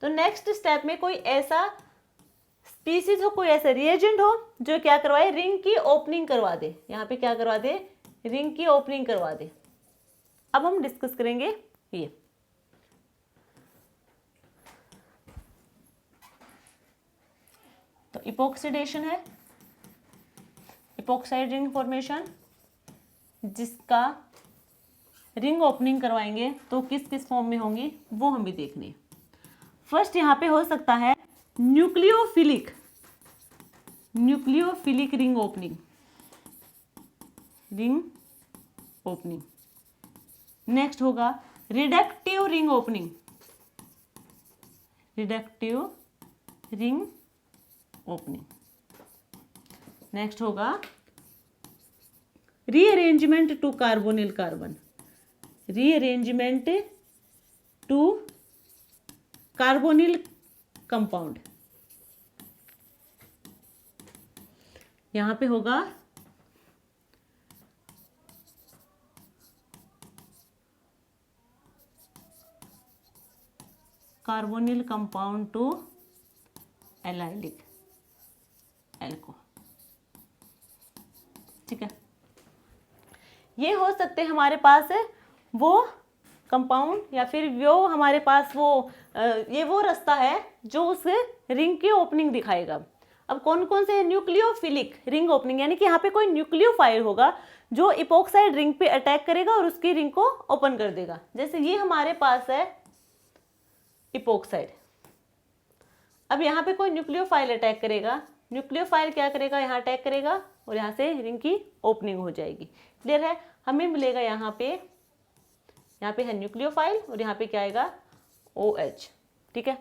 तो नेक्स्ट स्टेप में कोई ऐसा स्पीसीज हो, कोई ऐसा रिएजेंट हो जो क्या करवाए, रिंग की ओपनिंग करवा दे। यहाँ पे क्या करवा दे, रिंग की ओपनिंग करवा दे। अब हम डिस्कस करेंगे ये। तो इपोक्सीडेशन है, इपोक्साइड रिंग फॉर्मेशन, जिसका रिंग ओपनिंग करवाएंगे तो किस किस फॉर्म में होंगी वो हम भी देखने। फर्स्ट यहाँ पे हो सकता है न्यूक्लियोफिलिक रिंग ओपनिंग, नेक्स्ट होगा रिडक्टिव रिंग ओपनिंग, नेक्स्ट होगा rearrangement to carbonyl carbon, compound, यहाँ पे होगा carbonyl compound to allylic alco. ठीक है, ये हो सकते हैं हमारे पास वो कंपाउंड या फिर वो हमारे पास ये वो रास्ता है जो उस रिंग की ओपनिंग दिखाएगा। अब कौन कौन से न्यूक्लियोफिलिक रिंग ओपनिंग, यानी कि यहाँ पे कोई न्यूक्लियोफाइल होगा जो इपोक्साइड रिंग पे अटैक करेगा और उसकी रिंग को ओपन कर देगा। जैसे ये हमारे पास है इपोक्साइड, अब यहाँ पे कोई न्यूक्लियोफाइल अटैक करेगा, न्यूक्लियोफाइल क्या करेगा, यहाँ अटैक करेगा और यहाँ से रिंग की ओपनिंग हो जाएगी। क्लियर है, हमें मिलेगा यहाँ पे है न्यूक्लियोफाइल और यहाँ पे क्या आएगा OH। ठीक है,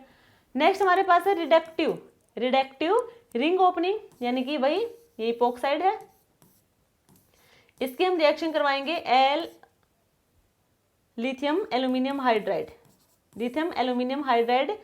नेक्स्ट हमारे पास है रिडक्टिव रिंग ओपनिंग, यानी कि भाई ये इपोक्साइड है, इसके हम रिएक्शन करवाएंगे लिथियम एल्यूमिनियम हाइड्राइड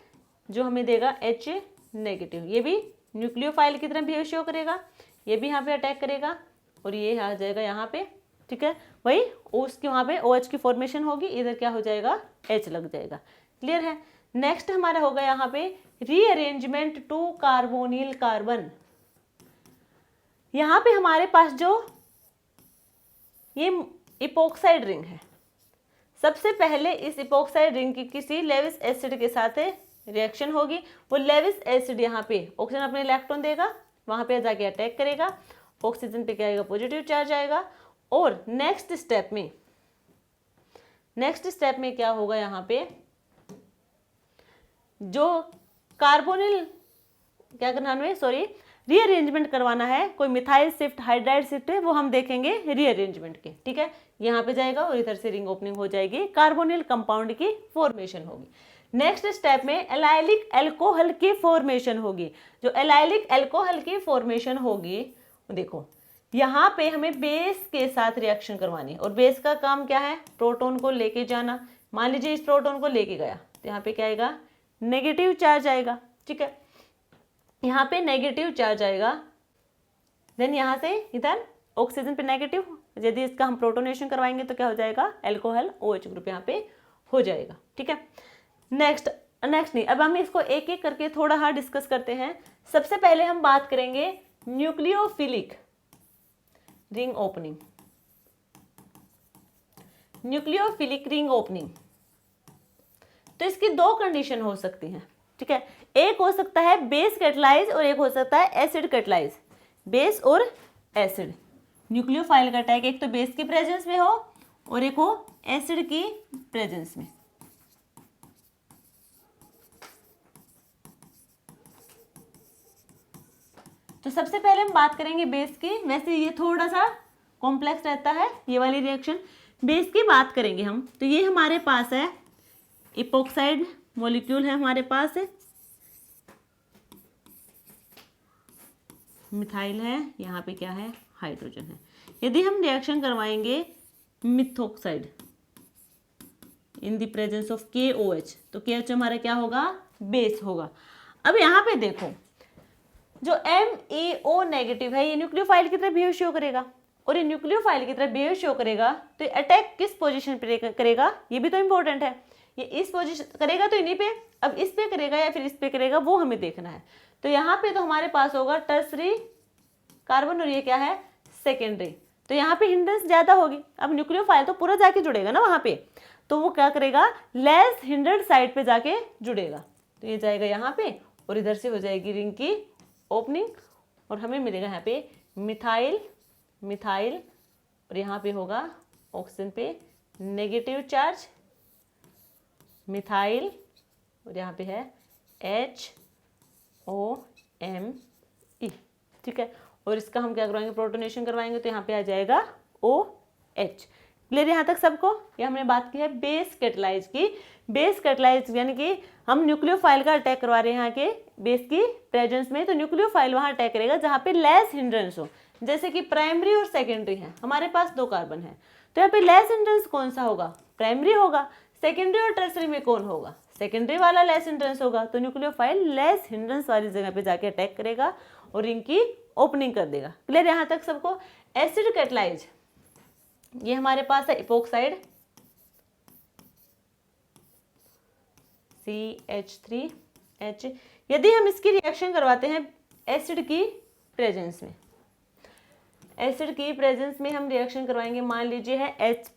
जो हमें देगा H नेगेटिव। ये भी न्यूक्लियोफाइल की तरह बिहेव शो करेगा, ये भी यहाँ पे अटैक करेगा और ये आ जाएगा यहाँ पे। ठीक है, वही उसकी वहाँ पे OH की फॉर्मेशन होगी, इधर क्या हो जाएगा H लग जाएगा। क्लियर है, नेक्स्ट हमारा होगा यहाँ पे रीअरेंजमेंट टू कार्बोनिल कार्बन। यहाँ पे हमारे पास जो ये इपोक्साइड रिंग है, सबसे पहले इस इपोक्साइड रिंग की किसी लेविस एसिड के साथ रिएक्शन होगी। वो लेविस एसिड यहाँ पे ऑक्सीजन अपने इलेक्ट्रॉन देगा, वहां पे जाके अटैक करेगा, ऑक्सीजन पे क्या आएगा पॉजिटिव चार्ज आएगा। और नेक्स्ट स्टेप में क्या होगा, यहाँ पे जो कार्बोनिल क्या करना है, रीअरेंजमेंट करवाना है, कोई मिथाइल शिफ्ट हाइड्राइड शिफ्ट है, वो हम देखेंगे रीअरेंजमेंट के। ठीक है, यहाँ पे जाएगा और इधर से रिंग ओपनिंग हो जाएगी, कार्बोनिल कंपाउंड की फॉर्मेशन होगी। नेक्स्ट स्टेप में एलाइलिक अल्कोहल की फॉर्मेशन होगी। जो एलाइलिक अल्कोहल की फॉर्मेशन होगी, देखो यहाँ पे हमें बेस के साथ रिएक्शन करवानी, और बेस का काम क्या है, प्रोटॉन को लेके जाना। मान लीजिए इस प्रोटॉन को लेके गया तो यहाँ पे क्या आएगा, नेगेटिव चार्ज आएगा। ठीक है, यहाँ पे नेगेटिव चार्ज आएगा, देन यहाँ से इधर ऑक्सीजन पे नेगेटिव, यदि इसका हम प्रोटोनेशन करवाएंगे तो क्या हो जाएगा, अल्कोहल OH ग्रुप यहाँ पे हो जाएगा। ठीक है, नेक्स्ट नहीं, अब हम इसको एक एक करके थोड़ा डिस्कस करते हैं। सबसे पहले हम बात करेंगे nucleophilic ring opening. Nucleophilic ring opening, तो इसकी दो कंडीशन हो सकती हैं। ठीक है, एक हो सकता है बेस कैटलाइज और एक हो सकता है एसिड कैटलाइज। बेस और एसिड, न्यूक्लियोफाइल का अटैक एक तो बेस की प्रेजेंस में हो और एक हो एसिड की प्रेजेंस में। तो सबसे पहले हम बात करेंगे बेस की। वैसे ये थोड़ा सा कॉम्प्लेक्स रहता है ये वाली रिएक्शन। बेस की बात करेंगे हम, तो ये हमारे पास है इपोक्साइड मॉलिक्यूल है, हमारे पास है मिथाइल है, यहाँ पे क्या है हाइड्रोजन है। यदि हम रिएक्शन करवाएंगे methoxide in the presence of KOH, तो KOH हमारा क्या होगा, बेस होगा। अब यहाँ पे देखो जो MeO नेगेटिव है, ये न्यूक्लियोफाइल की तरह बिहेव शो करेगा, और ये न्यूक्लियोफाइल की तरह बिहेव शो करेगा तो अटैक किस पोजीशन पे करेगा, ये भी तो इंपॉर्टेंट है। ये इस पोजीशन करेगा तो इन्हीं पे, अब इस पे करेगा या फिर इस पे करेगा वो हमें देखना है। तो यहाँ पे तो हमारे पास होगा टर्सरी कार्बन और ये क्या है सेकेंडरी, तो यहाँ पे हिंड्रेंस ज्यादा होगी। अब न्यूक्लियोफाइल तो पूरा जाके जुड़ेगा ना वहां पे, तो वो क्या करेगा लेस हिंड्रेड साइड पे जाके जुड़ेगा, तो ये जाएगा यहाँ पे और इधर से हो जाएगी रिंग की ओपनिंग और हमें मिलेगा यहाँ पे मिथाइल और यहाँ पे होगा ऑक्सीजन पे नेगेटिव चार्ज मिथाइल और यहाँ पे है HOMe। ठीक है, और इसका हम क्या करवाएंगे प्रोटोनेशन करवाएंगे तो यहाँ पे आ जाएगा OH। क्लियर यहाँ तक सबको? ये हमने बात की है बेस कैटलाइज की। बेस कैटलाइज यानी कि हम न्यूक्लियोफाइल का अटैक करवा रहे हैं यहाँ के बेस की प्रेजेंस में, तो न्यूक्लियोफाइल वहाँ अटैक करेगा जहाँ पे लेस हिंड्रेंस हो, जैसे कि प्राइमरी और सेकेंडरी है, हमारे पास 2 कार्बन है, तो यहाँ पे लेस हिंड्रेंस कौन सा होगा, प्राइमरी होगा। सेकेंडरी और टर्सरी में कौन होगा, सेकेंडरी वाला लेस हिंड्रेंस होगा, तो न्यूक्लियोफाइल लेस हिंड्रेंस वाली जगह पे जाके अटैक करेगा और रिंग की ओपनिंग कर देगा। क्लियर यहाँ तक सबको? एसिड कैटलाइज, ये हमारे पास है इपोक्साइड CH3H। यदि हम इसकी रिएक्शन करवाते हैं एसिड की प्रेजेंस में, एसिड की प्रेजेंस में हम रिएक्शन करवाएंगे, मान लीजिए है H+,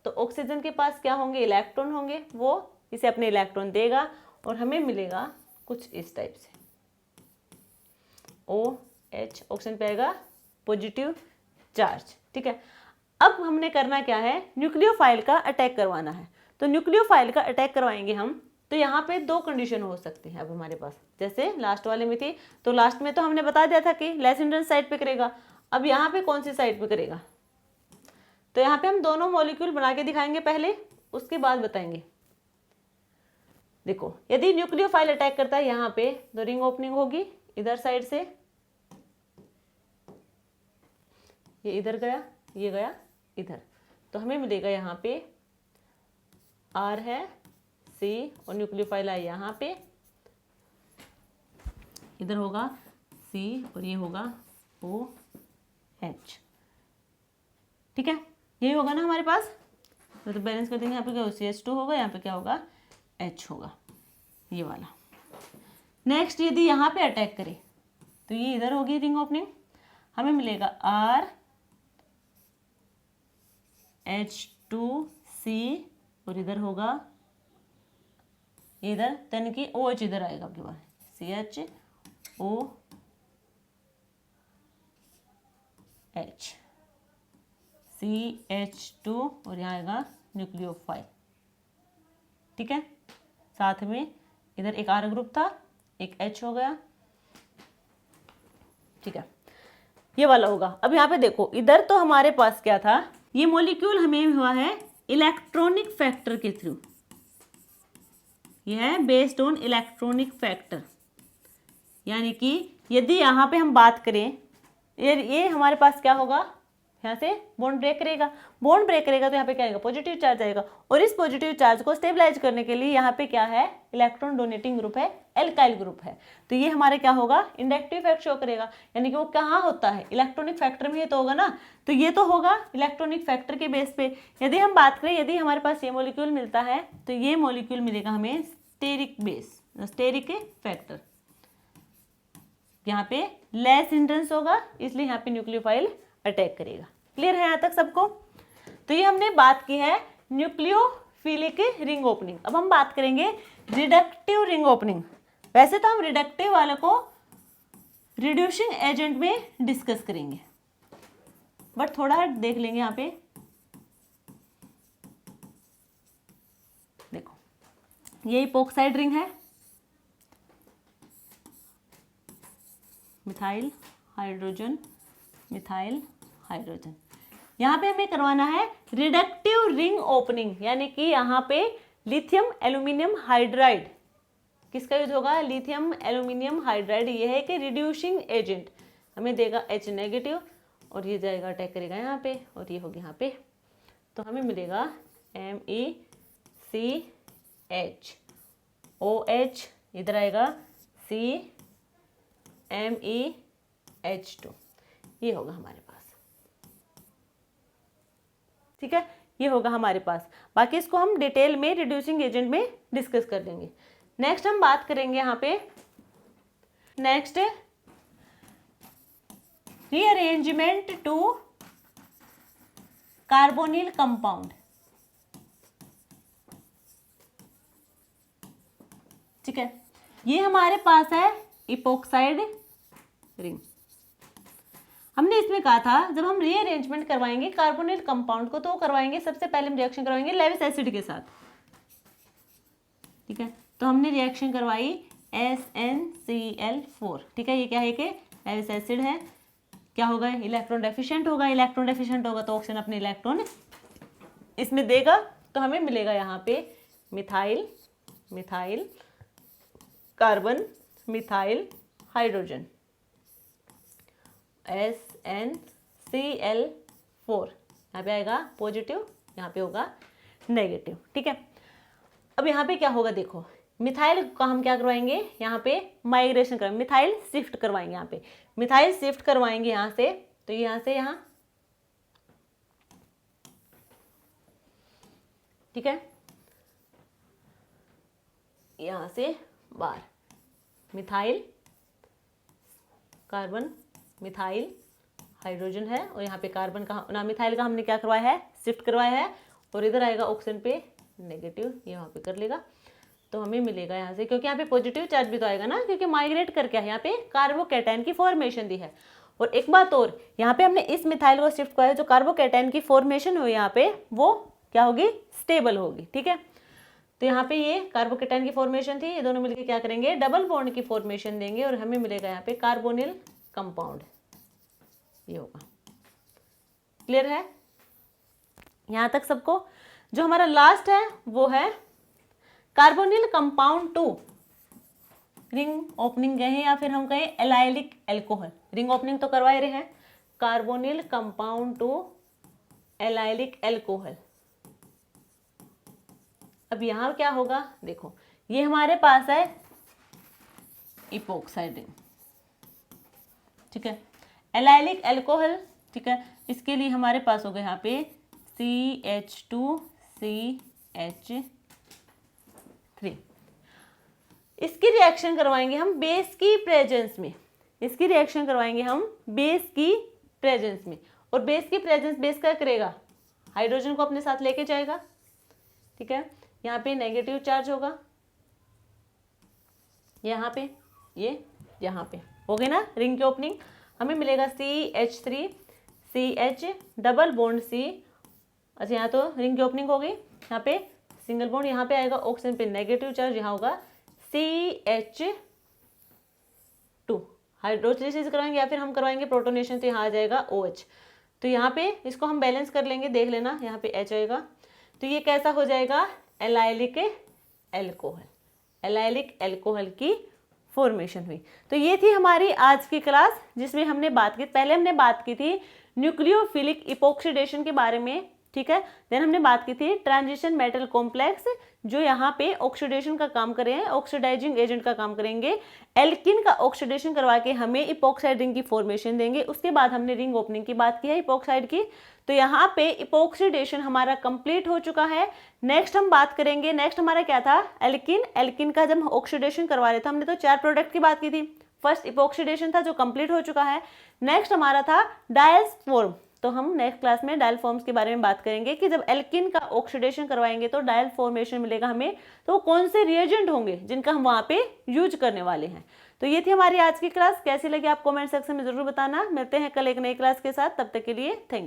तो ऑक्सीजन के पास क्या होंगे, इलेक्ट्रॉन होंगे, वो इसे अपने इलेक्ट्रॉन देगा और हमें मिलेगा कुछ इस टाइप से OH, ऑक्सीजन पे आएगा पॉजिटिव चार्ज। ठीक है, अब हमने करना क्या है, न्यूक्लियोफाइल का अटैक करवाना है। तो न्यूक्लियोफाइल का अटैक करवाएंगे हम, तो यहाँ पे दो कंडीशन हो सकती है अब हमारे पास, जैसे लास्ट वाले में थी। तो लास्ट में तो हमने बता दिया था कि लेस हिंड्रेंस साइड पे करेगा, अब यहाँ पे कौन सी साइड पे करेगा, तो यहाँ पे हम दोनों मॉलिक्यूल बना के दिखाएंगे पहले, उसके बाद बताएंगे। देखो, यदि न्यूक्लियोफाइल अटैक करता है यहाँ पे, तो रिंग ओपनिंग होगी इधर साइड से, ये इधर गया, ये गया इधर, तो हमें मिलेगा यहाँ पे R है C और न्यूक्लियोफाइल है यहाँ पे, इधर होगा C और ये होगा OH। ठीक है, यही होगा ना हमारे पास। तो बैलेंस कर देंगे, यहाँ पे क्या CH2 होगा, यहाँ पे क्या होगा H होगा, ये वाला। नेक्स्ट यदि यहाँ पे अटैक करे तो ये इधर होगी रिंग ओपनिंग, हमें मिलेगा R H2C और इधर होगा इधर, यानी कि OH इधर आएगा आपके पास, CHOH CH2 और यहाँ आएगा न्यूक्लियोफाइल। ठीक है, साथ में इधर एक R ग्रुप था, एक H हो गया। ठीक है, ये वाला होगा। अब यहाँ पे देखो, इधर तो हमारे पास क्या था, ये मॉलिक्यूल हमें हुआ है इलेक्ट्रॉनिक फैक्टर के थ्रू, ये है बेस्ड ऑन इलेक्ट्रॉनिक फैक्टर, यानी कि यदि यहाँ पे हम बात करें, ये हमारे पास क्या होगा, यहाँ से बॉन्ड ब्रेक करेगा, बॉन्ड ब्रेक करेगा तो यहाँ पे क्या आएगा, पॉजिटिव चार्ज आएगा, और इस पॉजिटिव चार्ज को स्टेबलाइज करने के लिए यहाँ पे क्या है, इलेक्ट्रॉन डोनेटिंग ग्रुप है, एल्काइल ग्रुप है, तो ये हमारे क्या होगा, इंडक्टिव इफेक्ट शो करेगा, यानी कि वो कहाँ होता है, इलेक्ट्रॉनिक फैक्टर में ही तो होगा ना, तो ये तो होगा इलेक्ट्रॉनिक फैक्टर के बेस पे। यदि हम बात करें, यदि हमारे पास ये मॉलिक्यूल मिलता है, तो ये मॉलिक्यूल मिलेगा हमें स्टेरिक बेस, स्टेरिक फैक्टर, यहाँ पे लेस हिंड्रेंस होगा, इसलिए यहाँ पे न्यूक्लियोफाइल अटैक करेगा। क्लियर है यहाँ तक सबको? तो ये हमने बात की है न्यूक्लियोफिलिक रिंग ओपनिंग। अब हम बात करेंगे रिडक्टिव रिंग ओपनिंग। वैसे तो हम रिडक्टिव वाले को रिड्यूसिंग एजेंट में डिस्कस करेंगे, बट थोड़ा देख लेंगे यहाँ पे। देखो, ये इपोक्साइड रिंग है, मिथाइल हाइड्रोजन, मिथाइल हाइड्रोजन। यहाँ पे हमें करवाना है रिडक्टिव रिंग ओपनिंग, यानी कि यहाँ पे लिथियम एल्यूमिनियम हाइड्राइड, किसका यूज होगा, लिथियम एल्यूमिनियम हाइड्राइड, ये है कि रिड्यूसिंग एजेंट, हमें देगा H नेगेटिव और ये जाएगा अटैक करेगा यहाँ पे और ये होगी यहाँ पे, तो हमें मिलेगा MECH OH, इधर आएगा CMeH2, ये होगा हमारे पास। ठीक है, ये होगा हमारे पास। बाकी इसको हम डिटेल में रिड्यूसिंग एजेंट में डिस्कस कर लेंगे। नेक्स्ट हम बात करेंगे यहाँ पे, next rearrangement to carbonyl compound. ठीक है, ये हमारे पास है इपोक्साइड रिंग। हमने इसमें कहा था जब हम रीअरेंजमेंट करवाएंगे कार्बोनिल कंपाउंड को, तो करवाएंगे सबसे पहले हम रिएक्शन करवाएंगे लेविस एसिड के साथ। ठीक है, तो हमने रिएक्शन करवाई SnCl4। ठीक है, ये क्या है कि लेविस एसिड है, क्या होगा, इलेक्ट्रॉन डेफिशिएंट होगा, इलेक्ट्रॉन डेफिशिएंट होगा तो ऑक्सीजन अपने इलेक्ट्रॉन इसमें देगा, तो हमें मिलेगा यहाँ पे methyl, methyl carbon, methyl hydrogen SnCl4, यहाँ पे आएगा पॉजिटिव, यहाँ पे होगा नेगेटिव। ठीक है, अब यहाँ पे क्या होगा, देखो मिथाइल का हम क्या करवाएंगे, यहाँ पे माइग्रेशन करवाएंगे, मिथाइल शिफ्ट करवाएंगे, यहाँ पे मिथाइल शिफ्ट करवाएंगे यहाँ से, तो यहाँ से यहाँ, ठीक है, यहाँ से बाहर मिथाइल कार्बन, मिथाइल हाइड्रोजन है, और यहाँ पे कार्बन का ना, मिथाइल का हमने क्या करवाया है, शिफ्ट करवाया है, और इधर आएगा ऑक्सीजन पे नेगेटिव, ये वहाँ पे कर लेगा, तो हमें मिलेगा यहाँ से, क्योंकि यहाँ पे पॉजिटिव चार्ज भी तो आएगा ना, क्योंकि माइग्रेट करके यहाँ पे कार्बोकैटायन की फॉर्मेशन दी है। और एक बात और, यहाँ पे हमने इस मिथाइल को शिफ्ट किया, जो कार्बोकैटायन की फॉर्मेशन हुई यहाँ पे, वो क्या होगी, स्टेबल होगी, ठीक है। तो यहाँ पे ये कार्बोकैटायन की फॉर्मेशन थी, ये दोनों मिलकर क्या करेंगे, डबल बॉन्ड की फॉर्मेशन देंगे, और हमें मिलेगा यहाँ पे कार्बोनिल कंपाउंड, ये होगा। क्लियर है यहाँ तक सबको? जो हमारा लास्ट है वो है कार्बोनिल कंपाउंड 2, रिंग ओपनिंग कहें या फिर हम कहें एलाइलिक एल्कोहल, रिंग ओपनिंग तो करवा रहे हैं, कार्बोनिल कंपाउंड 2 एलाइलिक एल्कोहल। अब यहाँ क्या होगा, देखो ये हमारे पास है इपोक्साइड रिंग, ठीक है, एलाइलिक एल्कोहल, ठीक है, इसके लिए हमारे पास होगा यहाँ पे CH2CH3, इसकी रिएक्शन करवाएंगे हम बेस की प्रेजेंस में, इसकी रिएक्शन करवाएंगे हम बेस की प्रेजेंस में, और बेस की प्रेजेंस, बेस क्या करेगा, हाइड्रोजन को अपने साथ लेके जाएगा, ठीक है, यहाँ पे नेगेटिव चार्ज होगा, यहाँ पे, ये यहाँ पे हो गई ना रिंग की ओपनिंग, हमें मिलेगा CH3 CH double bond C, अच्छा यहाँ तो रिंग की ओपनिंग हो गई, यहाँ पे सिंगल बॉन्ड, यहाँ पे आएगा ऑक्सीजन पे नेगेटिव चार्ज, यहाँ होगा CH2, हाइड्रोलिसिस करवाएंगे या फिर हम करवाएंगे प्रोटोनेशन, तो यहाँ आ जाएगा OH, तो यहाँ पे इसको हम बैलेंस कर लेंगे, देख लेना यहाँ पे H आएगा, तो ये कैसा हो जाएगा, एलाइलिक एल्कोहल, एलाइलिक एल्कोहल की फॉर्मेशन हुई। तो ये थी हमारी आज की क्लास, जिसमें हमने बात की, पहले हमने बात की थी न्यूक्लियोफिलिक इपोक्सीडेशन के बारे में, ठीक है, देन हमने बात की थी ट्रांजिशन मेटल कॉम्प्लेक्स, जो यहाँ पे ऑक्सीडेशन का काम कर रहे हैं, ऑक्सीडाइजिंग एजेंट का काम करेंगे, एल्किन का ऑक्सीडेशन करवा के हमें इपोक्साइड रिंग की फॉर्मेशन देंगे। उसके बाद हमने रिंग ओपनिंग की बात की है इपोक्साइड की, तो यहाँ पे इपोक्सीडेशन हमारा कंप्लीट हो चुका है। नेक्स्ट हम बात करेंगे, नेक्स्ट हमारा क्या था, एल्किन, एल्किन का जब ऑक्सीडेशन करवा रहे थे हमने तो 4 प्रोडक्ट की बात की थी, फर्स्ट इपोक्सीडेशन था जो कंप्लीट हो चुका है, नेक्स्ट हमारा था डायल्स फॉर्म, तो हम नेक्स्ट क्लास में डायल फॉर्म्स के बारे में बात करेंगे कि जब एल्किन का ऑक्सीडेशन करवाएंगे तो डायल फॉर्मेशन मिलेगा हमें, तो कौन से रिएजेंट होंगे जिनका हम वहाँ पे यूज करने वाले हैं। तो ये थी हमारी आज की क्लास, कैसी लगी आप कमेंट सेक्शन में जरूर बताना। मिलते हैं कल एक नई क्लास के साथ, तब तक के लिए थैंक यू।